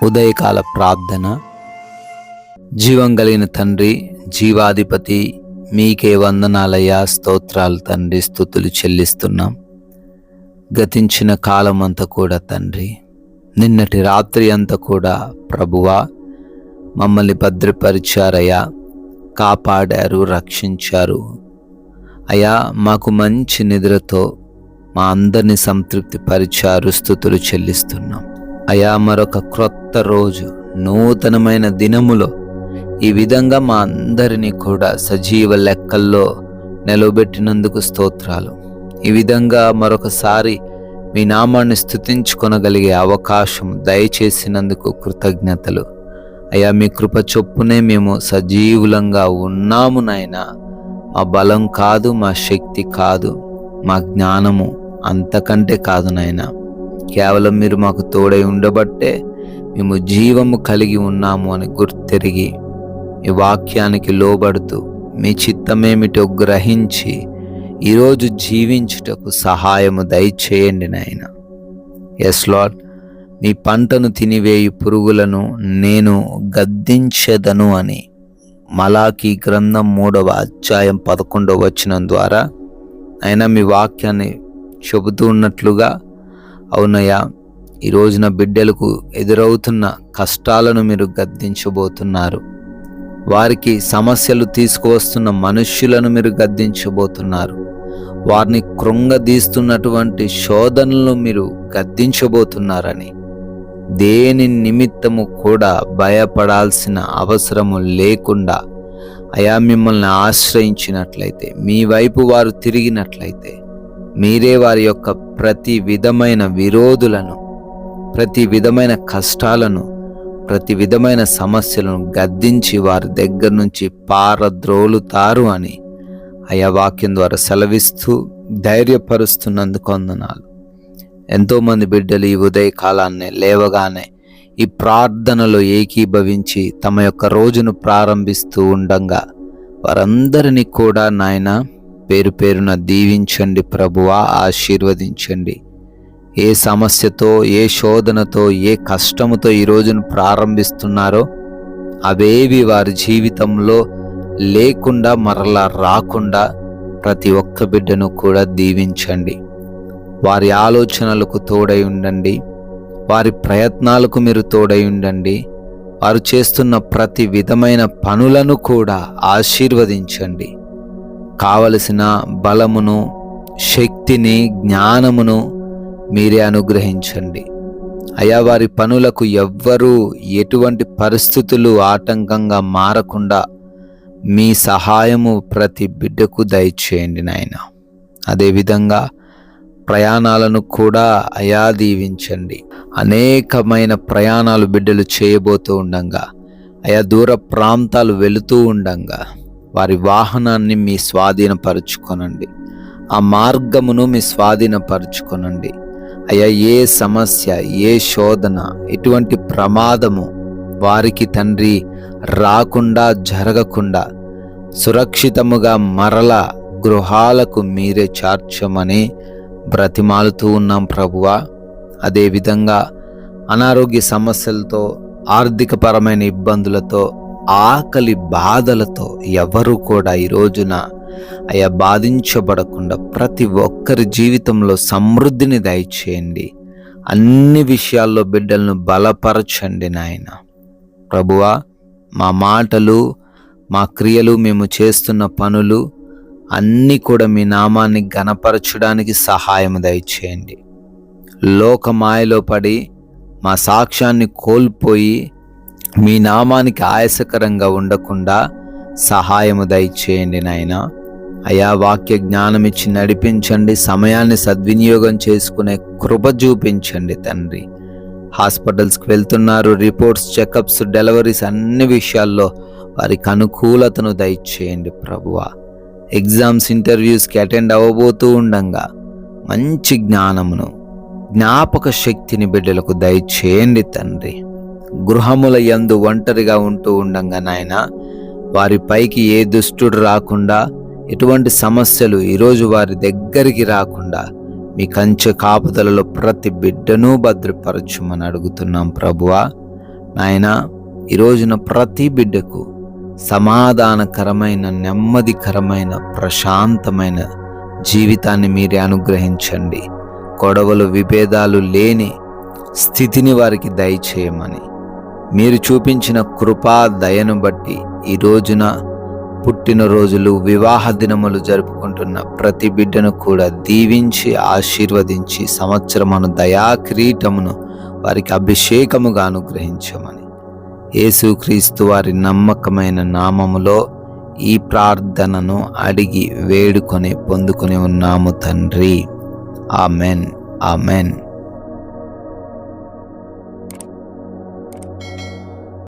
ఉదయకాల ప్రార్థన. జీవం కలిగిన తండ్రి, జీవాధిపతి, మీకే వందనాలయ్యా, స్తోత్రాలు తండ్రి, స్తుతులు చెల్లిస్తున్నాం. గతించిన కాలం అంతా కూడా తండ్రి, నిన్నటి రాత్రి అంతా కూడా ప్రభువా మమ్మల్ని భద్రపరిచారయ్యా, కాపాడారు, రక్షించారు అయ్యా. మాకు మంచి నిద్రతో మా అందరినీ సంతృప్తి పరిచారు, స్తుతులు చెల్లిస్తున్నాం అయ్యా. మరొక క్రొత్త రోజు, నూతనమైన దినములో ఈ విధంగా మా అందరినీ కూడా సజీవ లెక్కల్లో నిలబెట్టినందుకు స్తోత్రాలు. ఈ విధంగా మరొకసారి మీ నామాన్ని స్తుతించుకొనగలిగే అవకాశం దయచేసినందుకు కృతజ్ఞతలు అయ్యా. మీ కృప చొప్పునే మేము సజీవులంగా ఉన్నాము నాయనా. మా బలం కాదు, మా శక్తి కాదు, మా జ్ఞానము అంతకంటే కాదు నాయనా. కేవలం మీరు మాకు తోడై ఉండబట్టే మేము జీవము కలిగి ఉన్నాము అని గుర్తెరిగి ఈ వాక్యానికి లోబడుతూ మీ చిత్తమేమిటో గ్రహించి ఈరోజు జీవించుటకు సహాయము దయచేయండి నాయన. ఎస్ లార్డ్, మీ పంటను తినివేయి పురుగులను నేను గద్దించెదను అని మలాకీ గ్రంథం 3వ అధ్యాయం 11వ వచనం ద్వారా ఆయన మీ వాక్యాన్ని చెబుతూ ఉన్నట్లుగా, అవునయ్యా, ఈ రోజున బిడ్డలకు ఎదురవుతున్న కష్టాలను మీరు గద్దించబోతున్నారు. వారికి సమస్యలు తీసుకువస్తున్న మనుష్యులను మీరు గద్దించబోతున్నారు. వారిని కృంగదీస్తున్నటువంటి శోధనలను మీరు గద్దించబోతున్నారని, దేని నిమిత్తము కూడా భయపడాల్సిన అవసరము లేకుండా అయా మిమ్మల్ని ఆశ్రయించినట్లయితే, మీ వైపు వారు తిరిగినట్లయితే, మీరే వారి యొక్క ప్రతి విధమైన విరోధులను, ప్రతి విధమైన కష్టాలను, ప్రతి విధమైన సమస్యలను గద్దించి వారి దగ్గర నుంచి పారద్రోలుతారు అని అయా వాక్యం ద్వారా సెలవిస్తూ ధైర్యపరుస్తున్నందుకు వందనాలు. ఎంతోమంది బిడ్డలు ఈ ఉదయ కాలాన్ని లేవగానే ఈ ప్రార్థనలో ఏకీభవించి తమ యొక్క రోజును ప్రారంభిస్తూ ఉండంగా వారందరినీ కూడా నాయన పేరు పేరున దీవించండి ప్రభువా, ఆశీర్వదించండి. ఏ సమస్యతో, ఏ శోధనతో, ఏ కష్టముతో ఈ రోజును ప్రారంభిస్తున్నారో అవేవి వారి జీవితంలో లేకుండా, మరలా రాకుండా ప్రతి ఒక్క బిడ్డను కూడా దీవించండి. వారి ఆలోచనలకు తోడై ఉండండి, వారి ప్రయత్నాలకు మీరు తోడై ఉండండి. వారు చేస్తున్న ప్రతి విధమైన పనులను కూడా ఆశీర్వదించండి. కావలసిన బలమును, శక్తిని, జ్ఞానమును మీరే అనుగ్రహించండి అయా. వారి పనులకు ఎవ్వరూ ఎటువంటి పరిస్థితులు ఆటంకంగా మారకుండా మీ సహాయము ప్రతి బిడ్డకు దయచేయండి నాయన. అదేవిధంగా ప్రయాణాలను కూడా అయా దీవించండి. అనేకమైన ప్రయాణాలు బిడ్డలు చేయబోతూ ఉండంగా, అయా దూర ప్రాంతాలు వెళుతూ ఉండంగా వారి వాహనాన్ని మీ స్వాధీనపరుచుకొనండి. ఆ మార్గమును మీ స్వాధీనపరుచుకొనండి అయ్యా. ఏ సమస్య, ఏ శోధన, ఎటువంటి ప్రమాదము వారికి తండ్రి రాకుండా, జరగకుండా సురక్షితముగా మరలా గృహాలకు మీరే చేర్చమని బ్రతిమాలుతూ ఉన్నాం ప్రభువా. అదేవిధంగా అనారోగ్య సమస్యలతో, ఆర్థికపరమైన ఇబ్బందులతో, ఆకలి బాధలతో ఎవరు కూడా ఈ రోజున అయ్యా బాధించబడకుండా ప్రతి ఒక్కరి జీవితంలో సమృద్ధిని దయచేయండి. అన్ని విషయాల్లో బిడ్డలను బలపరచండి నాయన. ప్రభువా, మా మాటలు, మా క్రియలు, మేము చేస్తున్న పనులు అన్నీ కూడా మీ నామాన్ని ఘనపరచడానికి సహాయం దయచేయండి. లోకమాయలో పడి మా సాక్ష్యాన్ని కోల్పోయి మీ నామానికి ఆయాసకరంగా ఉండకుండా సహాయము దయచేయండి నాయన. అయా వాక్య జ్ఞానం ఇచ్చి నడిపించండి. సమయాన్ని సద్వినియోగం చేసుకునే కృప చూపించండి తండ్రి. హాస్పిటల్స్కి వెళ్తున్నారు, రిపోర్ట్స్, చెకప్స్, డెలివరీస్ అన్ని విషయాల్లో వారికి అనుకూలతను దయచేయండి ప్రభువా. ఎగ్జామ్స్, ఇంటర్వ్యూస్కి అటెండ్ అవ్వబోతూ ఉండంగా మంచి జ్ఞానమును, జ్ఞాపక శక్తిని బిడ్డలకు దయచేయండి తండ్రి. గృహముల యందు ఒంటరిగా ఉంటూ ఉండంగా నాయన వారి పైకి ఏ దుష్టుడు రాకుండా, ఎటువంటి సమస్యలు ఈరోజు వారి దగ్గరికి రాకుండా మీ కంచె కాపుదలలో ప్రతి బిడ్డను భద్రపరచుమని అడుగుతున్నాం ప్రభువా. నాయనా, ఈ రోజున ప్రతి బిడ్డకు సమాధానకరమైన, నెమ్మదికరమైన, ప్రశాంతమైన జీవితాన్ని మీరే అనుగ్రహించండి. గొడవలు, విభేదాలు లేని స్థితిని వారికి దయచేయమని, మీరు చూపించిన కృపా దయను బట్టి ఈ రోజున పుట్టినరోజులు, వివాహ దినములు జరుపుకుంటున్న ప్రతి బిడ్డను కూడా దీవించి ఆశీర్వదించి సంవత్సరమును దయా కిరీటమును వారికి అభిషేకముగా అనుగ్రహించమని యేసుక్రీస్తు వారి నమ్మకమైన నామములో ఈ ప్రార్థనను అడిగి వేడుకొని పొందుకొని ఉన్నాము తండ్రి. Amen, amen.